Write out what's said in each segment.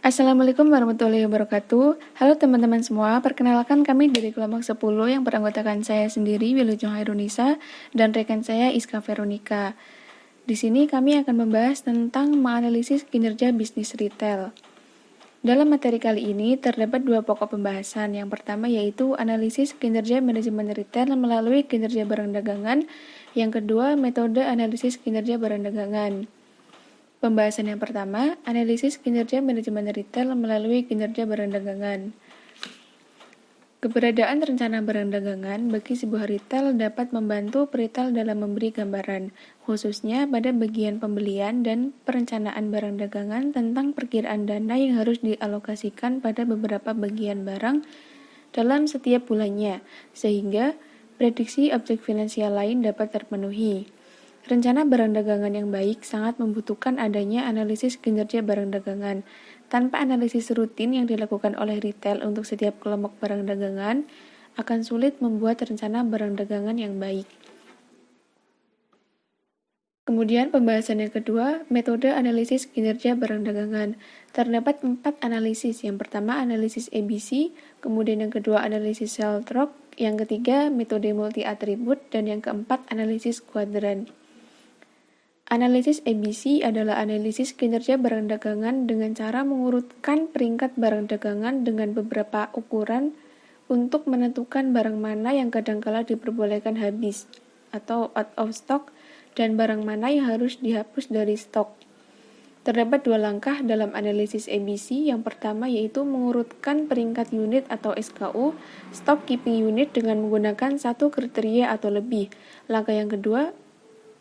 Assalamualaikum warahmatullahi wabarakatuh. Halo teman-teman semua, perkenalkan kami dari kelompok 10 yang beranggotakan saya sendiri, Wilujeng Hairunisa, dan rekan saya Iska Veronica. Di sini kami akan membahas tentang menganalisis kinerja bisnis retail. Dalam materi kali ini terdapat dua pokok pembahasan. Yang pertama yaitu analisis kinerja manajemen retail melalui kinerja barang dagangan. Yang kedua, metode analisis kinerja barang dagangan. Pembahasan yang pertama, analisis kinerja manajemen retail melalui kinerja barang dagangan. Keberadaan rencana barang dagangan bagi sebuah retail dapat membantu peritel dalam memberi gambaran, khususnya pada bagian pembelian dan perencanaan barang dagangan tentang perkiraan dana yang harus dialokasikan pada beberapa bagian barang dalam setiap bulannya, sehingga prediksi objek finansial lain dapat terpenuhi. Rencana barang dagangan yang baik sangat membutuhkan adanya analisis kinerja barang dagangan. Tanpa analisis rutin yang dilakukan oleh retail untuk setiap kelompok barang dagangan, akan sulit membuat rencana barang dagangan yang baik. Kemudian pembahasan yang kedua, metode analisis kinerja barang dagangan. Terdapat 4 analisis. Yang pertama analisis ABC, kemudian yang kedua analisis Shellrock, yang ketiga metode multi atribut, dan yang keempat analisis kuadran. Analisis ABC adalah analisis kinerja barang dagangan dengan cara mengurutkan peringkat barang dagangan dengan beberapa ukuran untuk menentukan barang mana yang kadangkala diperbolehkan habis atau out of stock dan barang mana yang harus dihapus dari stok. Terdapat dua langkah dalam analisis ABC. Yang pertama yaitu mengurutkan peringkat unit atau SKU, stock keeping unit dengan menggunakan satu kriteria atau lebih. Langkah yang kedua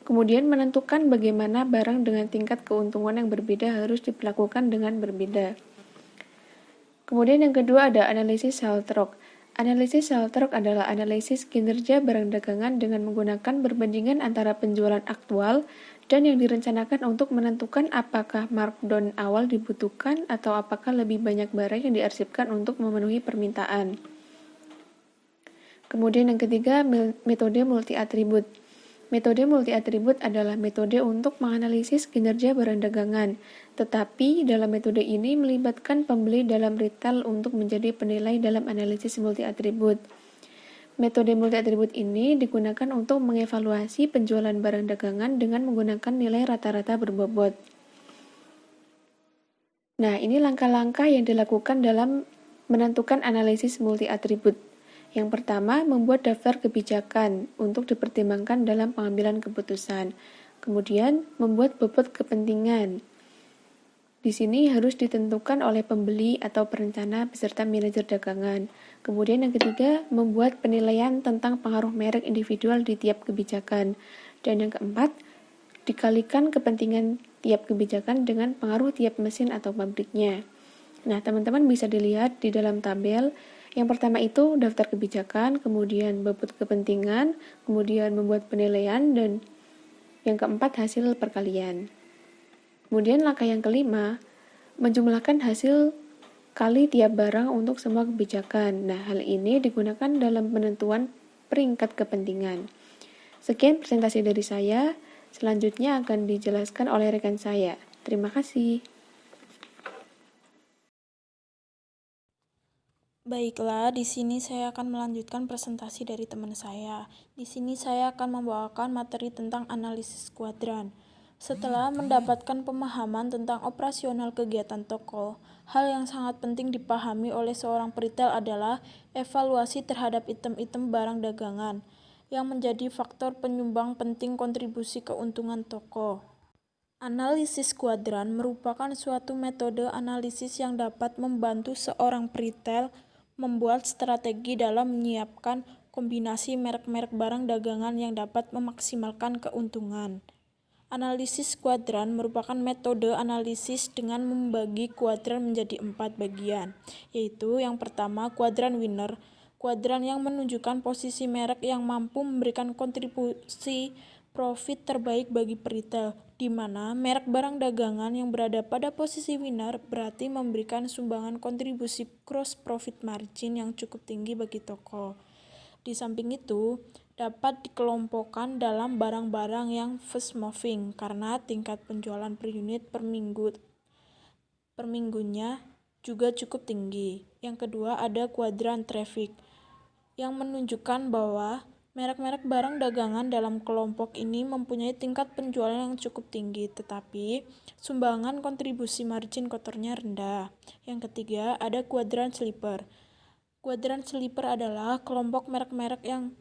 kemudian menentukan bagaimana barang dengan tingkat keuntungan yang berbeda harus diperlakukan dengan berbeda. Kemudian yang kedua ada analisis Shellrock. Analisis Shellrock adalah analisis kinerja barang dagangan dengan menggunakan perbandingan antara penjualan aktual dan yang direncanakan untuk menentukan apakah markdown awal dibutuhkan atau apakah lebih banyak barang yang diarsipkan untuk memenuhi permintaan. Kemudian yang ketiga, metode multi atribut. Metode multi atribut adalah metode untuk menganalisis kinerja barang dagangan, tetapi dalam metode ini melibatkan pembeli dalam retail untuk menjadi penilai dalam analisis multi atribut. Metode multi atribut ini digunakan untuk mengevaluasi penjualan barang dagangan dengan menggunakan nilai rata-rata berbobot. Nah, ini langkah-langkah yang dilakukan dalam menentukan analisis multi atribut. Yang pertama, membuat daftar kebijakan untuk dipertimbangkan dalam pengambilan keputusan. Kemudian, membuat bobot kepentingan. Di sini harus ditentukan oleh pembeli atau perencana beserta manajer dagangan. Kemudian yang ketiga, membuat penilaian tentang pengaruh merek individual di tiap kebijakan. Dan yang keempat, dikalikan kepentingan tiap kebijakan dengan pengaruh tiap mesin atau pabriknya. Nah, teman-teman bisa dilihat di dalam tabel. Yang pertama itu daftar kebijakan, kemudian bobot kepentingan, kemudian membuat penilaian, dan yang keempat hasil perkalian. Kemudian langkah yang kelima, menjumlahkan hasil kali tiap barang untuk semua kebijakan. Nah, hal ini digunakan dalam penentuan peringkat kepentingan. Sekian presentasi dari saya, selanjutnya akan dijelaskan oleh rekan saya. Terima kasih. Baiklah, di sini saya akan melanjutkan presentasi dari teman saya. Di sini saya akan membawakan materi tentang analisis kuadran. Setelah mendapatkan pemahaman tentang operasional kegiatan toko, hal yang sangat penting dipahami oleh seorang peritel adalah evaluasi terhadap item-item barang dagangan, yang menjadi faktor penyumbang penting kontribusi keuntungan toko. Analisis kuadran merupakan suatu metode analisis yang dapat membantu seorang peritel membuat strategi dalam menyiapkan kombinasi merek-merek barang dagangan yang dapat memaksimalkan keuntungan. Analisis kuadran merupakan metode analisis dengan membagi kuadran menjadi 4 bagian, yaitu yang pertama kuadran winner, kuadran yang menunjukkan posisi merek yang mampu memberikan kontribusi profit terbaik bagi peritel, di mana merek barang dagangan yang berada pada posisi winner berarti memberikan sumbangan kontribusi gross profit margin yang cukup tinggi bagi toko. Di samping itu, dapat dikelompokkan dalam barang-barang yang fast moving karena tingkat penjualan per unit per minggunya juga cukup tinggi. Yang kedua ada kuadran traffic yang menunjukkan bahwa merek-merek barang dagangan dalam kelompok ini mempunyai tingkat penjualan yang cukup tinggi, tetapi sumbangan kontribusi margin kotornya rendah. Yang ketiga ada kuadran sleeper. Kuadran sleeper adalah kelompok merek-merek yang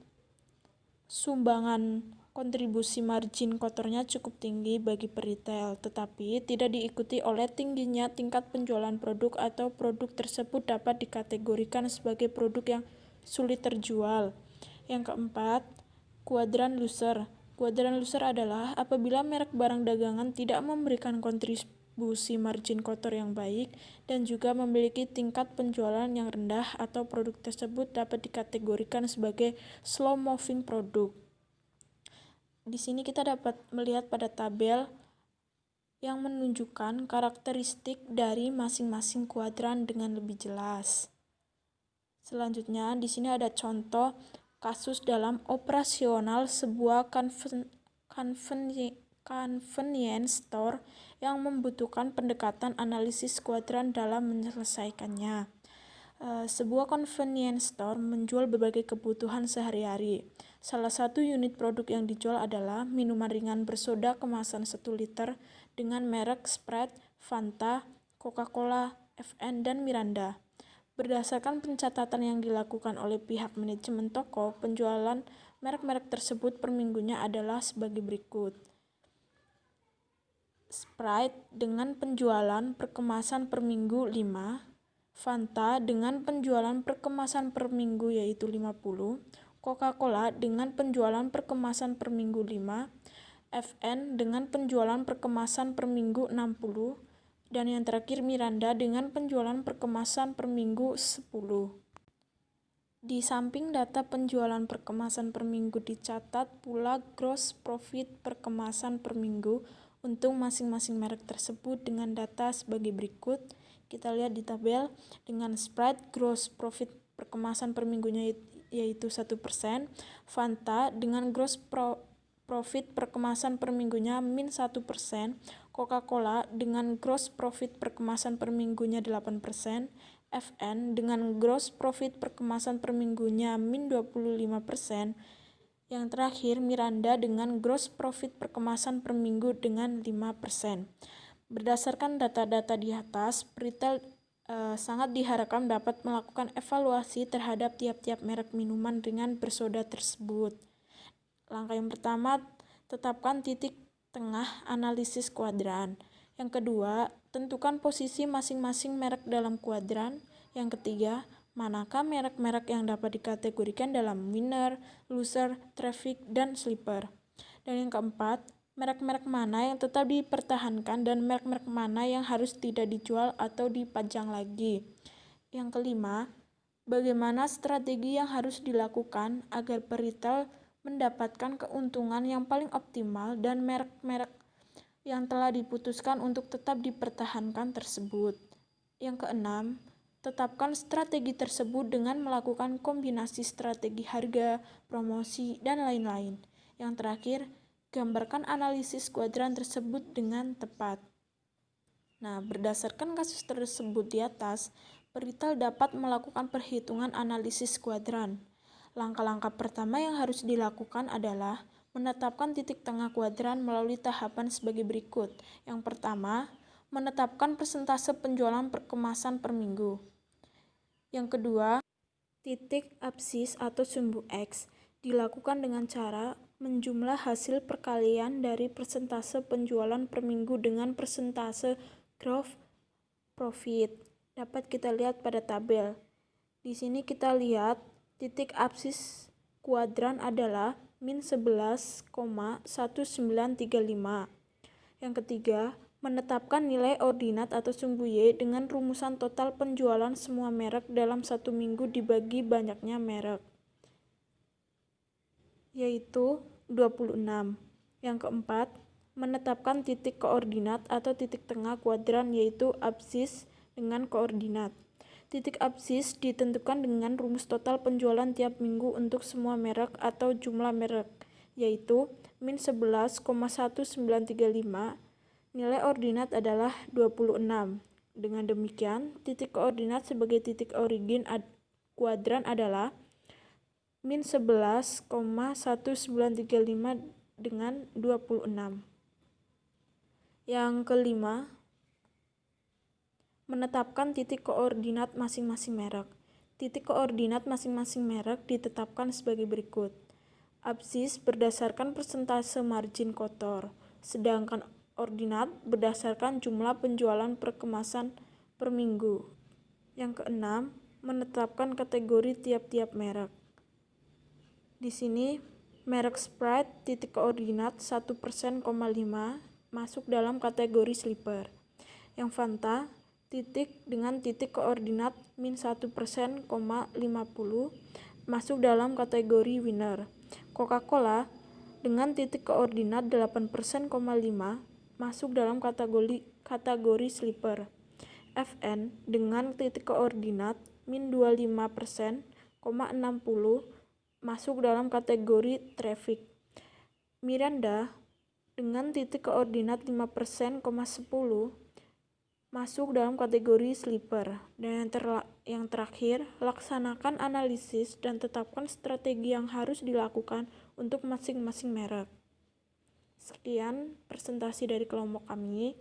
sumbangan kontribusi margin kotornya cukup tinggi bagi peritel, tetapi tidak diikuti oleh tingginya tingkat penjualan produk atau produk tersebut dapat dikategorikan sebagai produk yang sulit terjual. Yang keempat, kuadran loser. Kuadran loser adalah apabila merek barang dagangan tidak memberikan kontribusi margin kotor yang baik dan juga memiliki tingkat penjualan yang rendah atau produk tersebut dapat dikategorikan sebagai slow moving product. Di sini kita dapat melihat pada tabel yang menunjukkan karakteristik dari masing-masing kuadran dengan lebih jelas. Selanjutnya, di sini ada contoh kasus dalam operasional sebuah convenience store yang membutuhkan pendekatan analisis kuadran dalam menyelesaikannya. Sebuah convenience store menjual berbagai kebutuhan sehari-hari. Salah satu unit produk yang dijual adalah minuman ringan bersoda kemasan 1 liter dengan merek Sprite, Fanta, Coca-Cola, FN, dan Miranda. Berdasarkan pencatatan yang dilakukan oleh pihak manajemen toko, penjualan merek-merek tersebut per minggunya adalah sebagai berikut. Sprite dengan penjualan per kemasan per minggu 5, Fanta dengan penjualan per kemasan per minggu yaitu 50, Coca-Cola dengan penjualan per kemasan per minggu 5, FN dengan penjualan per kemasan per minggu 60, dan yang terakhir Miranda dengan penjualan per kemasan per minggu 10. Di samping data penjualan per kemasan per minggu dicatat pula gross profit per kemasan per minggu untuk masing-masing merek tersebut dengan data sebagai berikut. Kita lihat di tabel dengan Sprite gross profit per kemasan per minggunya yaitu 1%, Fanta dengan gross profit per kemasan per minggunya min 1%, Coca-Cola dengan gross profit per kemasan per minggunya 8%, FN dengan gross profit per kemasan per minggunya min 25%, yang terakhir Miranda dengan gross profit per kemasan per minggu dengan 5%. Berdasarkan data-data di atas, peritel sangat diharapkan dapat melakukan evaluasi terhadap tiap-tiap merek minuman ringan bersoda tersebut. Langkah yang pertama, tetapkan titik tengah analisis kuadran. Yang kedua, tentukan posisi masing-masing merek dalam kuadran. Yang ketiga, manakah merek-merek yang dapat dikategorikan dalam winner, loser, traffic, dan sleeper. Dan yang keempat, merek-merek mana yang tetap dipertahankan dan merek-merek mana yang harus tidak dijual atau dipajang lagi. Yang kelima, bagaimana strategi yang harus dilakukan agar peritel mendapatkan keuntungan yang paling optimal dan merek-merek yang telah diputuskan untuk tetap dipertahankan tersebut. Yang keenam, tetapkan strategi tersebut dengan melakukan kombinasi strategi harga, promosi, dan lain-lain. Yang terakhir, gambarkan analisis kuadran tersebut dengan tepat. Nah, berdasarkan kasus tersebut di atas, peritel dapat melakukan perhitungan analisis kuadran. Langkah-langkah pertama yang harus dilakukan adalah menetapkan titik tengah kuadran melalui tahapan sebagai berikut. Yang pertama, menetapkan persentase penjualan per kemasan per minggu. Yang kedua, titik absis atau sumbu X dilakukan dengan cara menjumlah hasil perkalian dari persentase penjualan per minggu dengan persentase gross profit. Dapat kita lihat pada tabel. Di sini kita lihat titik absis kuadran adalah min 11,1935. Yang ketiga, menetapkan nilai ordinat atau sumbu Y dengan rumusan total penjualan semua merek dalam 1 minggu dibagi banyaknya merek, yaitu 26. Yang keempat, menetapkan titik koordinat atau titik tengah kuadran yaitu absis dengan koordinat. Titik absis ditentukan dengan rumus total penjualan tiap minggu untuk semua merek atau jumlah merek, yaitu min 11,1935. Nilai ordinat adalah 26. Dengan demikian, titik koordinat sebagai titik origin kuadran adalah min 11,1935 dengan 26. Yang kelima, menetapkan titik koordinat masing-masing merek. Titik koordinat masing-masing merek ditetapkan sebagai berikut. Absis berdasarkan persentase margin kotor, sedangkan ordinat berdasarkan jumlah penjualan per kemasan per minggu. Yang keenam, menetapkan kategori tiap-tiap merek. Di sini, merek Sprite titik koordinat 1%,5 masuk dalam kategori sleeper. Yang Fanta titik dengan titik koordinat min 1%,50 masuk dalam kategori winner. Coca-Cola dengan titik koordinat 8%,5 masuk dalam kategori sleeper. FN dengan titik koordinat min 25%,60 masuk dalam kategori traffic. Miranda dengan titik koordinat 5%,10 masuk dalam kategori sleeper. Dan yang terakhir, laksanakan analisis dan tetapkan strategi yang harus dilakukan untuk masing-masing merek. Sekian presentasi dari kelompok kami.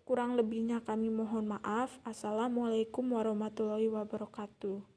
Kurang lebihnya kami mohon maaf. Assalamualaikum warahmatullahi wabarakatuh.